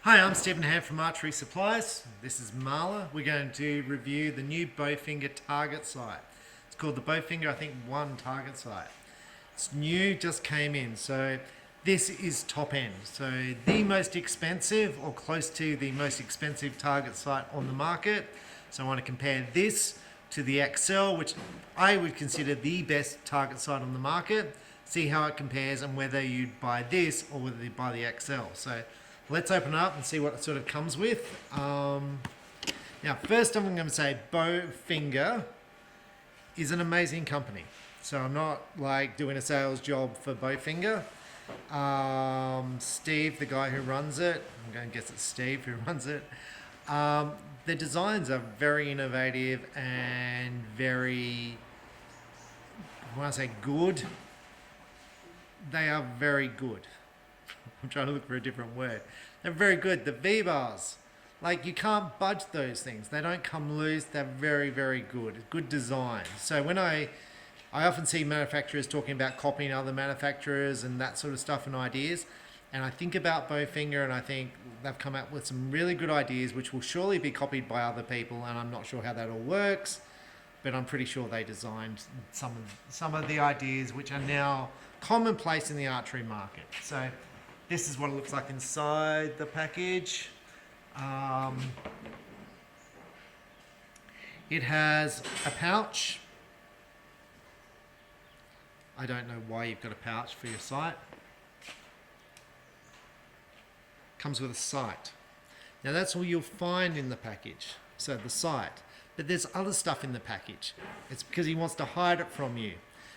Hi, I'm Stephen Hand from Archery Supplies. This is Marla. We're going to review the new Bowfinger target sight. It's called the Bowfinger, I think, 1 target sight. It's new, just came in. So this is top end. So the most expensive or close to the most expensive target sight on the market. So I want to compare this to the Axcel, which I would consider the best target sight on the market. See how it compares and whether you'd buy this or whether you'd buy the Axcel. So let's open it up and see what it sort of comes with. Now, first I'm going to say Bowfinger is an amazing company. So I'm not like doing a sales job for Bowfinger. Steve, the guy who runs it, I'm going to guess it's Steve who runs it. The designs are very innovative and very, when I say good, they are very good. I'm trying to look for a different word. They're very good. The V-bars, like you can't budge those things. They don't come loose. They're very, very good. Good design. So when I often see manufacturers talking about copying other manufacturers and that sort of stuff and ideas. And I think about Bowfinger and I think they've come up with some really good ideas which will surely be copied by other people, and I'm not sure how that all works, but I'm pretty sure they designed some of the ideas which are now commonplace in the archery market. So this is what it looks like inside the package. It has a pouch. I don't know why you've got a pouch for your sight. Comes with a sight. Now that's all you'll find in the package. So the sight. But there's other stuff in the package. It's because he wants to hide it from you.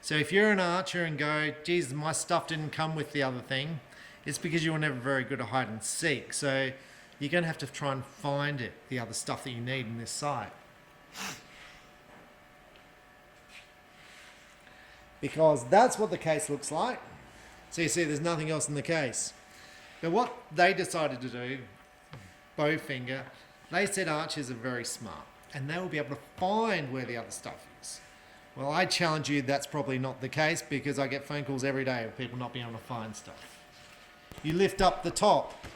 So if you're an archer and go, geez, my stuff didn't come with the other thing, it's because you were never very good at hide and seek. So you're going to have to try and find it, the other stuff that you need in this sight. Because that's what the case looks like. So you see there's nothing else in the case. But what they decided to do, Bowfinger, they said archers are very smart and they will be able to find where the other stuff is. Well, I challenge you that's probably not the case, because I get phone calls every day of people not being able to find stuff. You lift up the top,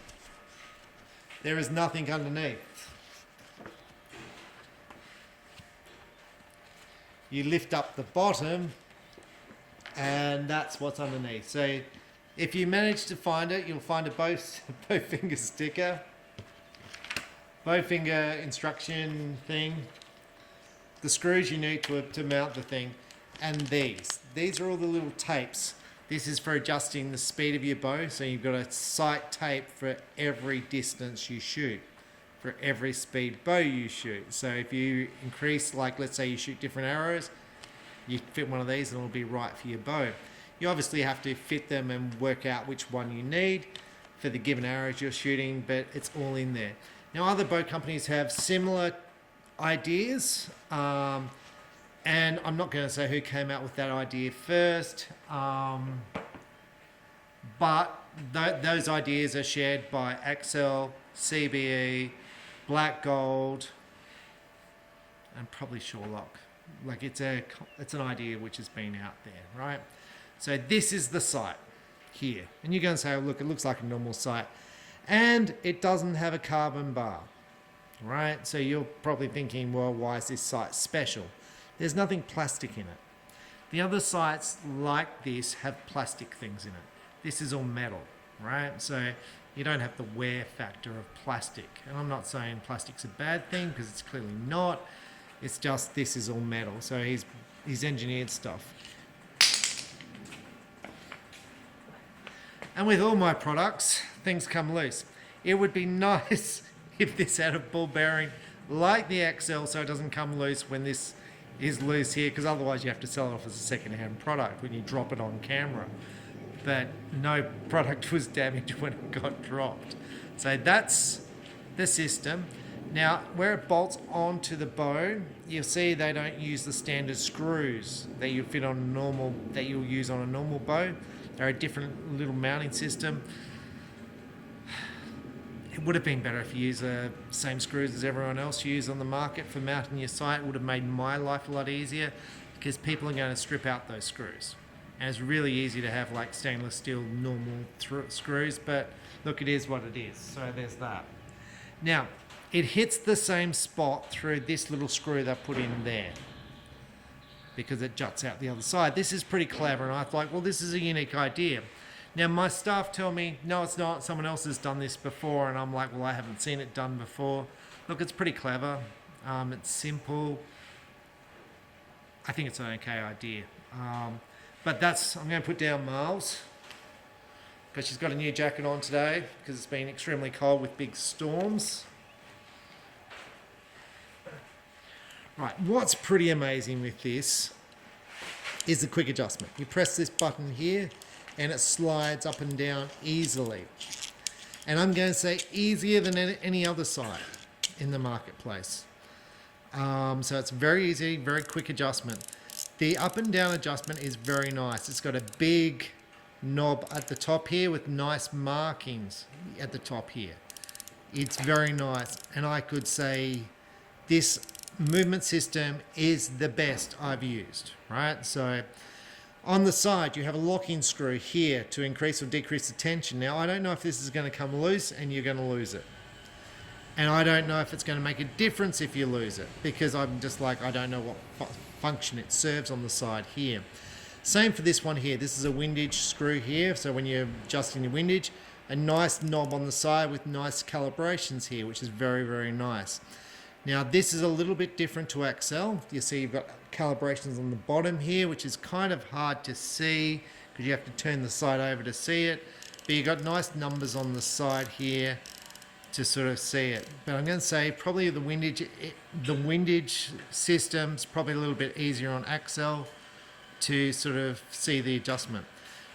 there is nothing underneath. You lift up the bottom, and that's what's underneath. So if you manage to find it, you'll find a Bowfinger sticker, Bowfinger instruction thing, the screws you need to mount the thing, and these are all the little tapes. This is for adjusting the speed of your bow. So you've got a sight tape for every distance you shoot, for every speed bow you shoot. So if you increase, like let's say you shoot different arrows, you fit one of these and it'll be right for your bow. You obviously have to fit them and work out which one you need for the given arrows you're shooting, but it's all in there. Now other bow companies have similar ideas, and I'm not going to say who came out with that idea first, but those ideas are shared by Axcel, CBE, Black Gold, and probably Shorelock. Like it's an idea which has been out there, right? So this is the sight here, and you're going to say, oh, look, it looks like a normal sight, and it doesn't have a carbon bar, right? So you're probably thinking, well, why is this sight special? There's nothing plastic in it. The other sights like this have plastic things in it. This is all metal, right? So you don't have the wear factor of plastic. And I'm not saying plastic's a bad thing, because it's clearly not. It's just this is all metal. So he's engineered stuff. And with all my products, things come loose. It would be nice if this had a ball bearing like the Axcel, so it doesn't come loose when this is loose here, because otherwise you have to sell it off as a second-hand product when you drop it on camera. But no product was damaged when it got dropped. So that's the system. Now, where it bolts onto the bow, you'll see they don't use the standard screws that you fit on that you'll use on a normal bow. They're a different little mounting system. It would have been better if you use the same screws as everyone else uses on the market for mounting your sight. It would have made my life a lot easier, because people are going to strip out those screws. and it's really easy to have like stainless steel normal screws, but look, it is what it is. So there's that. Now, it hits the same spot through this little screw they put in there because it juts out the other side. This is pretty clever, and I thought, well, this is a unique idea. Now, my staff tell me, no, it's not. Someone else has done this before, and I'm like, well, I haven't seen it done before. Look, it's pretty clever. It's simple. I think it's an okay idea. But I'm going to put down Miles, because she's got a new jacket on today because it's been extremely cold with big storms. Right, what's pretty amazing with this is the quick adjustment. You press this button here and it slides up and down easily. And I'm going to say easier than any other site in the marketplace. So it's very easy, very quick adjustment. The up and down adjustment is very nice. It's got a big knob at the top here with nice markings at the top here. It's very nice, and I could say this movement system is the best I've used, right? So on the side you have a locking screw here to increase or decrease the tension. Now I don't know if this is going to come loose and you're going to lose it, and I don't know if it's going to make a difference if you lose it, because I'm just like, I don't know what function it serves on the side here. Same for this one here. This is a windage screw here, so when you're adjusting your windage, a nice knob on the side with nice calibrations here, which is very, very nice. Now this is a little bit different to Axcel. You see you've got calibrations on the bottom here, which is kind of hard to see because you have to turn the side over to see it. But you've got nice numbers on the side here to sort of see it. But I'm going to say probably the windage system's probably a little bit easier on Axcel to sort of see the adjustment.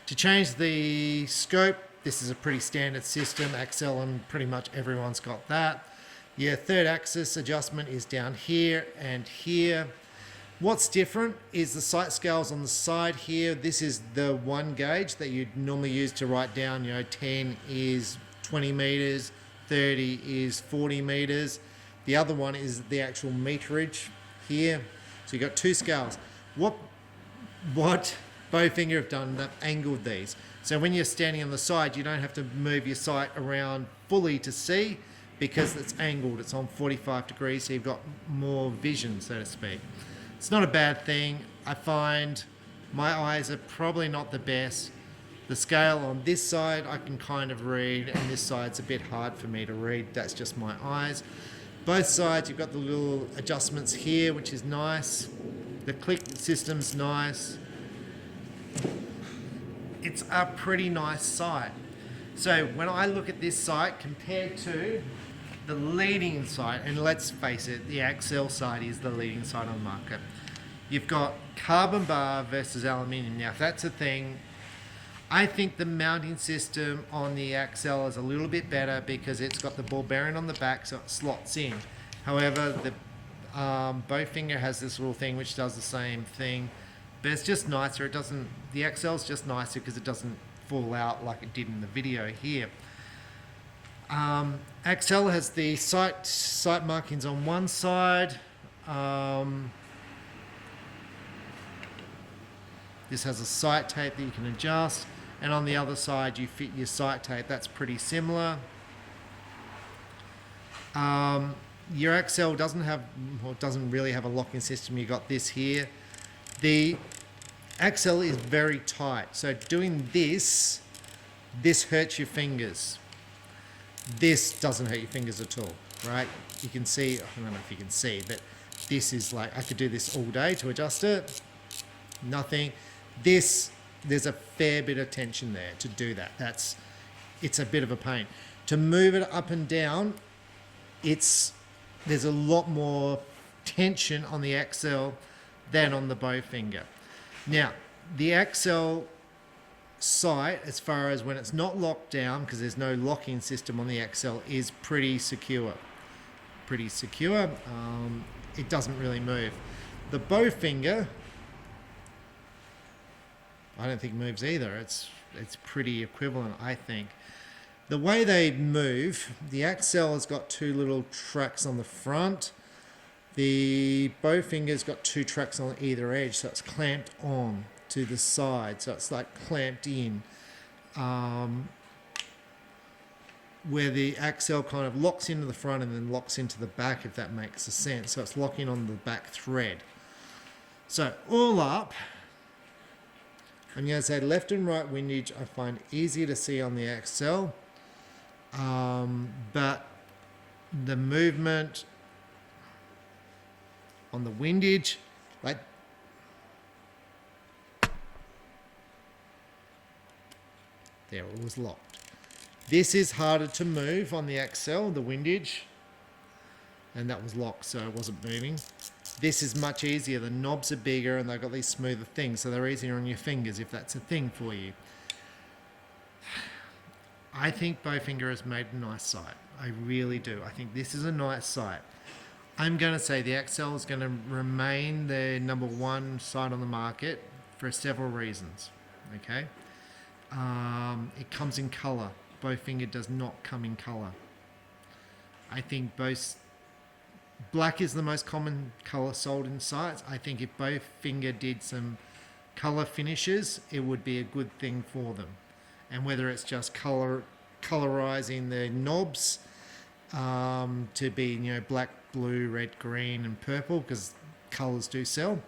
To change the scope, this is a pretty standard system. Axcel and pretty much everyone's got that. Your third axis adjustment is down here and here. What's different is the sight scales on the side here. This is the 1 gauge that you'd normally use to write down, 10 is 20 meters, 30 is 40 meters. The other one is the actual meterage here. So you've got 2 scales. What Bowfinger have done, they've angled these. So when you're standing on the side, you don't have to move your sight around fully to see, because it's angled, it's on 45 degrees, so you've got more vision, so to speak. It's not a bad thing. I find my eyes are probably not the best. The scale on this side I can kind of read, and this side's a bit hard for me to read. That's just my eyes. Both sides, you've got the little adjustments here, which is nice. The click system's nice. It's a pretty nice sight. So when I look at this sight compared to the leading side, and let's face it, the Axcel side is the leading side on the market. You've got carbon bar versus aluminium. Now, if that's a thing, I think the mounting system on the Axcel is a little bit better because it's got the ball bearing on the back, so it slots in. However, the Bowfinger has this little thing which does the same thing, but it's just nicer. The Axcel's just nicer because it doesn't fall out like it did in the video here. Axcel has the sight markings on one side. This has a sight tape that you can adjust, and on the other side you fit your sight tape. That's pretty similar. Your Axcel doesn't really have a locking system. You got this here. The Axcel is very tight, so doing this hurts your fingers. This doesn't hurt your fingers at all, right? You can see, I don't know if you can see, but this is like, I could do this all day to adjust it. Nothing. There's a fair bit of tension there to do that. It's a bit of a pain. To move it up and down, there's a lot more tension on the Axcel than on the Bowfinger. Now, the Axcel sight, as far as when it's not locked down, because there's no locking system on the Axcel, is pretty secure. It doesn't really move. The Bowfinger, I don't think moves either. It's pretty equivalent, I think. The way they move, the Axcel has got 2 little tracks on the front. The Bowfinger's got 2 tracks on either edge, so it's clamped on. to the side, so it's like clamped in, where the Axcel kind of locks into the front and then locks into the back, if that makes sense. So it's locking on the back thread. So all up, I'm going to say left and right windage I find easier to see on the Axcel, but the movement on the windage, like there, it was locked. This is harder to move on the Axcel, the windage, and that was locked, so it wasn't moving. This is much easier. The knobs are bigger and they've got these smoother things, so they're easier on your fingers if that's a thing for you. I think Bowfinger has made a nice sight. I really do. I think this is a nice sight. I'm going to say the Axcel is going to remain the number one sight on the market for several reasons. Okay, it comes in colour. Bowfinger does not come in colour. I think black is the most common colour sold in sights. I think if Bowfinger did some colour finishes, it would be a good thing for them. And whether it's just colorizing the knobs to be, black, blue, red, green, and purple, because colours do sell.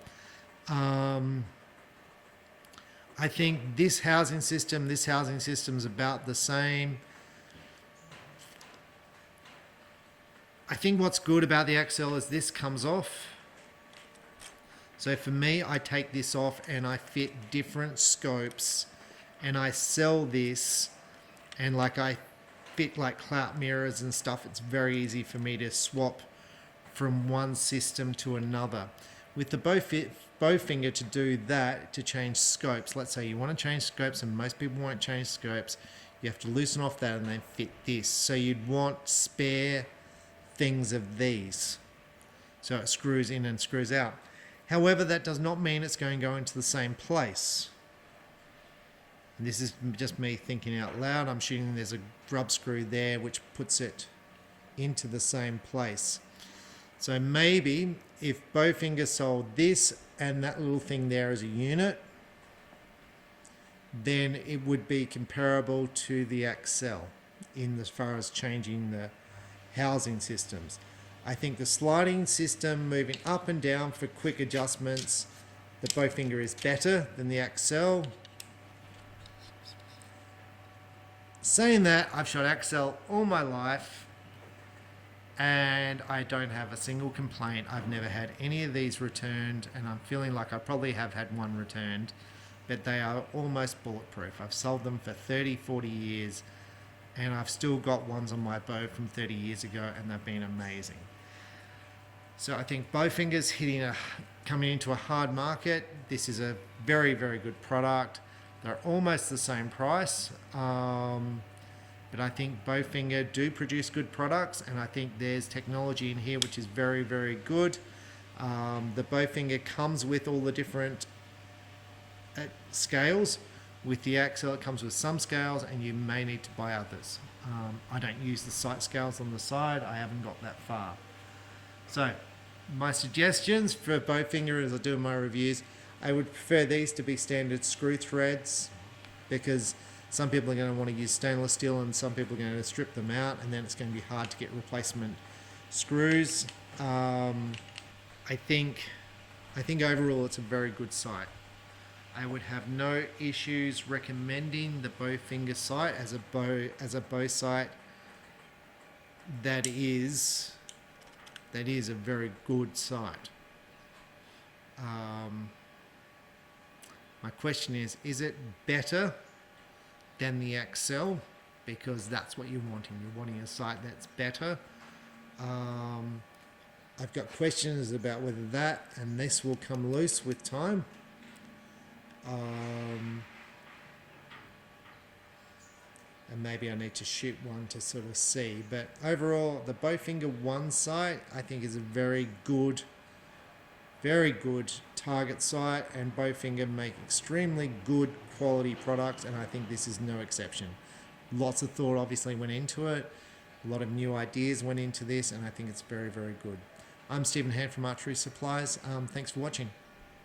I think this housing system is about the same. I think what's good about the Axcel is this comes off. So for me, I take this off and I fit different scopes and I sell this, and I fit like clout mirrors and stuff. It's very easy for me to swap from one system to another. With the Bowfinger, to do that, to change scopes, let's say you want to change scopes and most people won't change scopes, you have to loosen off that and then fit this. So you'd want spare things of these, so it screws in and screws out. However, that does not mean it's going to go into the same place. And this is just me thinking out loud. I'm shooting, there's a grub screw there which puts it into the same place. So maybe if Bowfinger sold this and that little thing there as a unit, then it would be comparable to the Axcel in as far as changing the housing systems. I think the sliding system, moving up and down for quick adjustments, the Bowfinger is better than the Axcel. Saying that, I've shot Axcel all my life and I don't have a single complaint. I've never had any of these returned, and I'm feeling like I probably have had one returned, but they are almost bulletproof. I've sold them for 30, 40 years and I've still got ones on my bow from 30 years ago and they've been amazing. So I think Bowfinger's coming into a hard market. This is a very, very good product. They're almost the same price, but I think Bowfinger do produce good products, and I think there's technology in here which is very, very good. The Bowfinger comes with all the different scales. With the Axcel, it comes with some scales, and you may need to buy others. I don't use the sight scales on the side. I haven't got that far. So my suggestions for Bowfinger as I do my reviews, I would prefer these to be standard screw threads, because some people are going to want to use stainless steel and some people are going to strip them out, and then it's going to be hard to get replacement screws. I think overall it's a very good sight. I would have no issues recommending the Bowfinger sight as a bow sight that is a very good sight. My question is it better than the Axcel? Because that's what you're wanting. You're wanting a sight that's better. I've got questions about whether that and this will come loose with time. And maybe I need to shoot one to sort of see. But overall, the Bowfinger 1 sight I think is a very good target sight, and Bowfinger make extremely good quality products, and I think this is no exception. Lots of thought obviously went into it. A lot of new ideas went into this, and I think it's very, very good. I'm Stephen Hand from Archery Supplies. Thanks for watching.